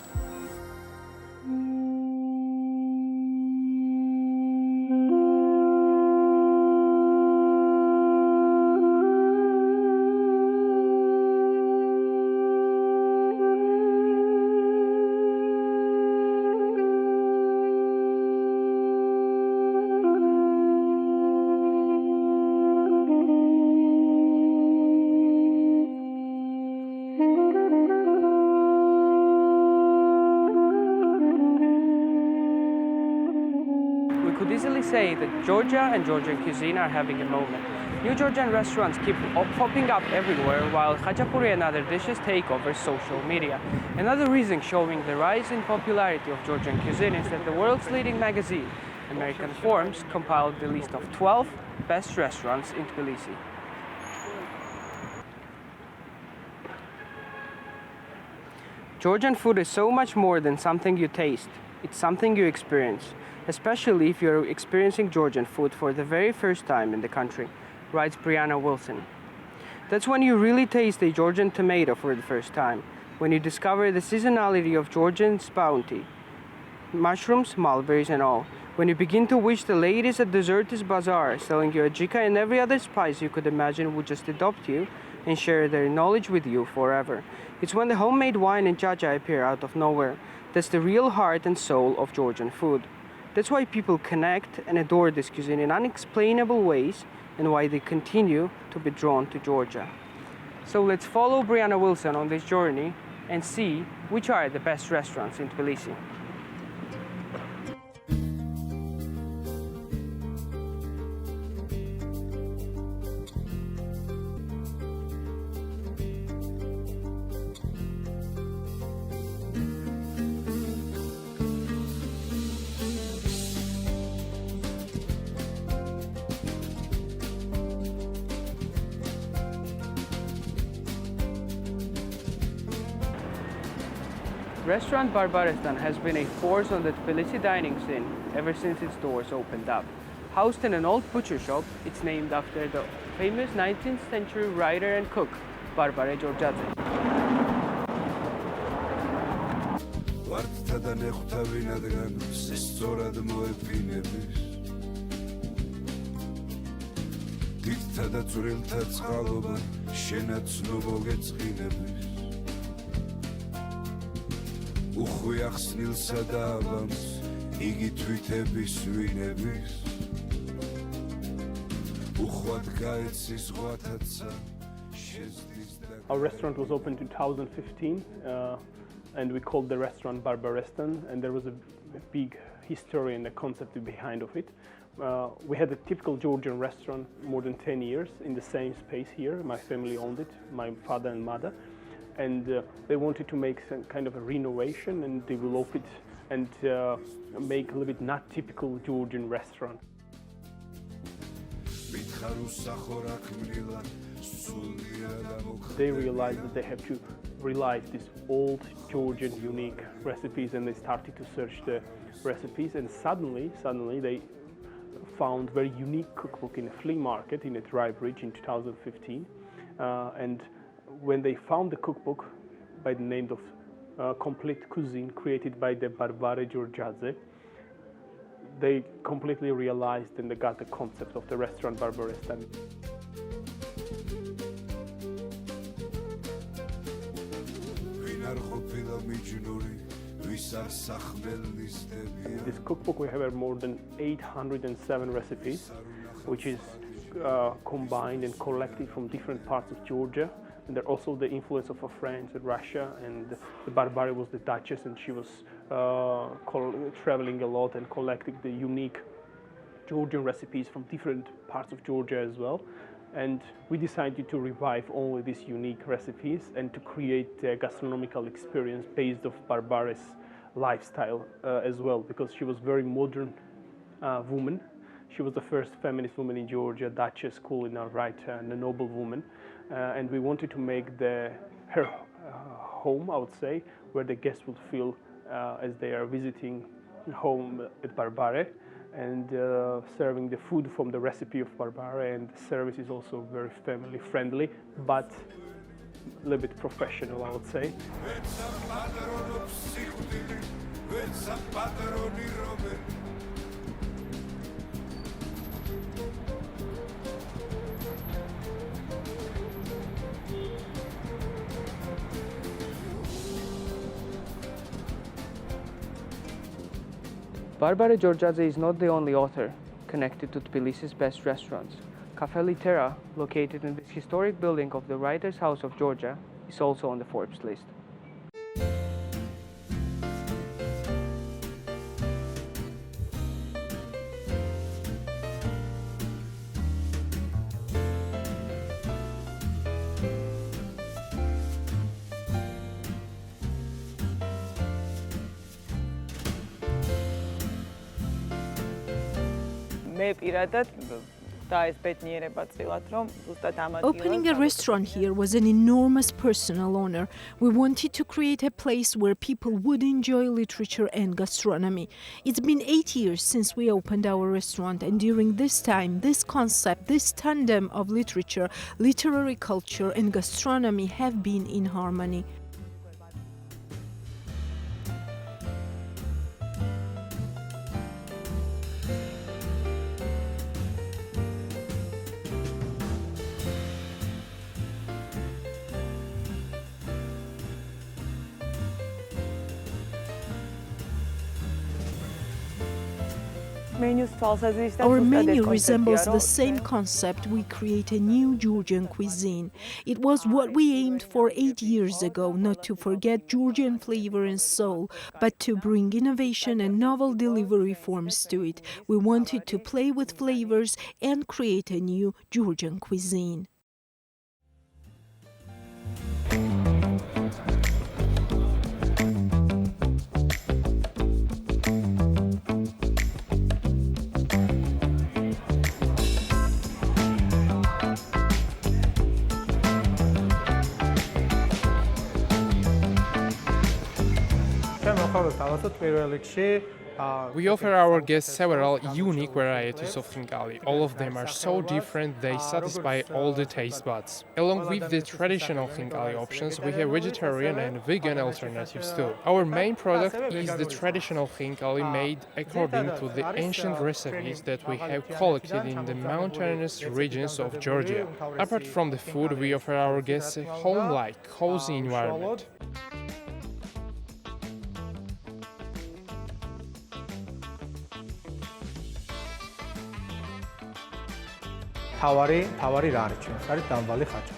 We could easily say that Georgia and Georgian cuisine are having a moment. New Georgian restaurants keep popping up everywhere, while khachapuri and other dishes take over social media. Another reason showing the rise in popularity of Georgian cuisine is that the world's leading magazine, American Forms, compiled the list of 12 best restaurants in Tbilisi. Georgian food is so much more than something you taste. It's something you experience, especially if you're experiencing Georgian food for the very first time in the country, writes Brianna Wilson. That's when you really taste a Georgian tomato for the first time, when you discover the seasonality of Georgian's bounty, mushrooms, mulberries and all, when you begin to wish the ladies at Desertis Bazaar selling you ajika and every other spice you could imagine would just adopt you and share their knowledge with you forever. It's when the homemade wine and chacha appear out of nowhere. That's the real heart and soul of Georgian food. That's why people connect and adore this cuisine in unexplainable ways and why they continue to be drawn to Georgia. So let's follow Brianna Wilson on this journey and see which are the best restaurants in Tbilisi. Restaurant Barbarestan has been a force on the Tbilisi dining scene ever since its doors opened up. Housed in an old butcher shop, it's named after the famous 19th century writer and cook, Barbare Georgiadze. Our restaurant was opened in 2015 and we called the restaurant Barbarestan, and there was a big history and the concept behind of it. We had a typical Georgian restaurant more than 10 years in the same space here. My family owned it, my father and mother, and they wanted to make some kind of a renovation and develop it and make a little bit not typical Georgian restaurant. They realized that they have to relive these old Georgian unique recipes, and they started to search the recipes, and suddenly they found very unique cookbook in a flea market in a Dry Bridge in 2015. And when they found the cookbook by the name of Complete Cuisine, created by the Barbare Georgiadze, they completely realized and they got the concept of the restaurant Barbarestan. In this cookbook we have more than 807 recipes, which is combined and collected from different parts of Georgia. And there also the influence of France and Russia, and the Barbare was the Duchess, and she was traveling a lot and collecting the unique Georgian recipes from different parts of Georgia as well. And we decided to revive only these unique recipes and to create a gastronomical experience based off Barbare's lifestyle as well, because she was very modern woman. She was the first feminist woman in Georgia, Duchess, culinary writer, and a noble woman. And we wanted to make her home, I would say, where the guests would feel as they are visiting home at Barbare, and serving the food from the recipe of Barbare, and the service is also very family friendly, but a little bit professional, I would say. Barbare Georgiadze is not the only author connected to Tbilisi's best restaurants. Cafe Litera, located in this historic building of the Writers' House of Georgia, is also on the Forbes list. Opening a restaurant here was an enormous personal honor. We wanted to create a place where people would enjoy literature and gastronomy. It's been 8 years since we opened our restaurant, and during this time, this concept, this tandem of literature, literary culture, and gastronomy have been in harmony. Our menu resembles the same concept. We create a new Georgian cuisine. It was what we aimed for 8 years ago, not to forget Georgian flavor and soul, but to bring innovation and novel delivery forms to it. We wanted to play with flavors and create a new Georgian cuisine. We offer our guests several unique varieties of khingali. All of them are so different, they satisfy all the taste buds. Along with the traditional khingali options, we have vegetarian and vegan alternatives too. Our main product is the traditional khingali made according to the ancient recipes that we have collected in the mountainous regions of Georgia. Apart from the food, we offer our guests a home-like, cozy environment. თავარი რა არის ჩვენს არის დამბალი ხაჭა.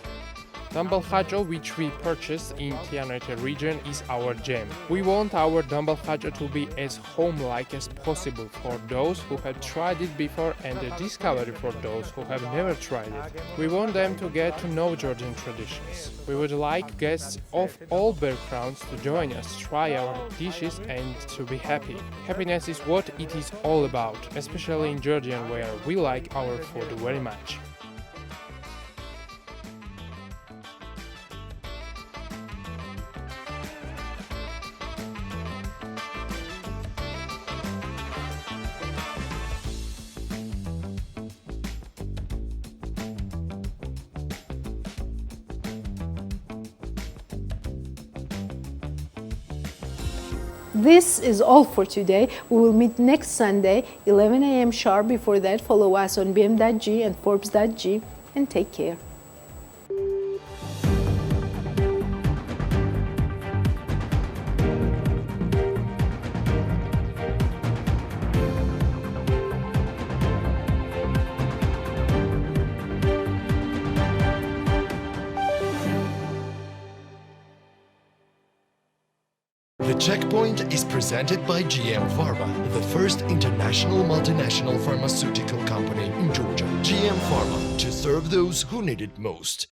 Dumbbell Hajo, which we purchased in Tianete region, is our gem. We want our Dumbbell Hajo to be as home-like as possible for those who have tried it before and a discovery for those who have never tried it. We want them to get to know Georgian traditions. We would like guests of all backgrounds to join us, try our dishes and to be happy. Happiness is what it is all about, especially in Georgia where we like our food very much. This is all for today. We will meet next Sunday, 11 a.m. sharp. Before that, follow us on BM.G and Forbes.G, and take care. The Checkpoint is presented by GM Pharma, the first international multinational pharmaceutical company in Georgia. GM Pharma, to serve those who need it most.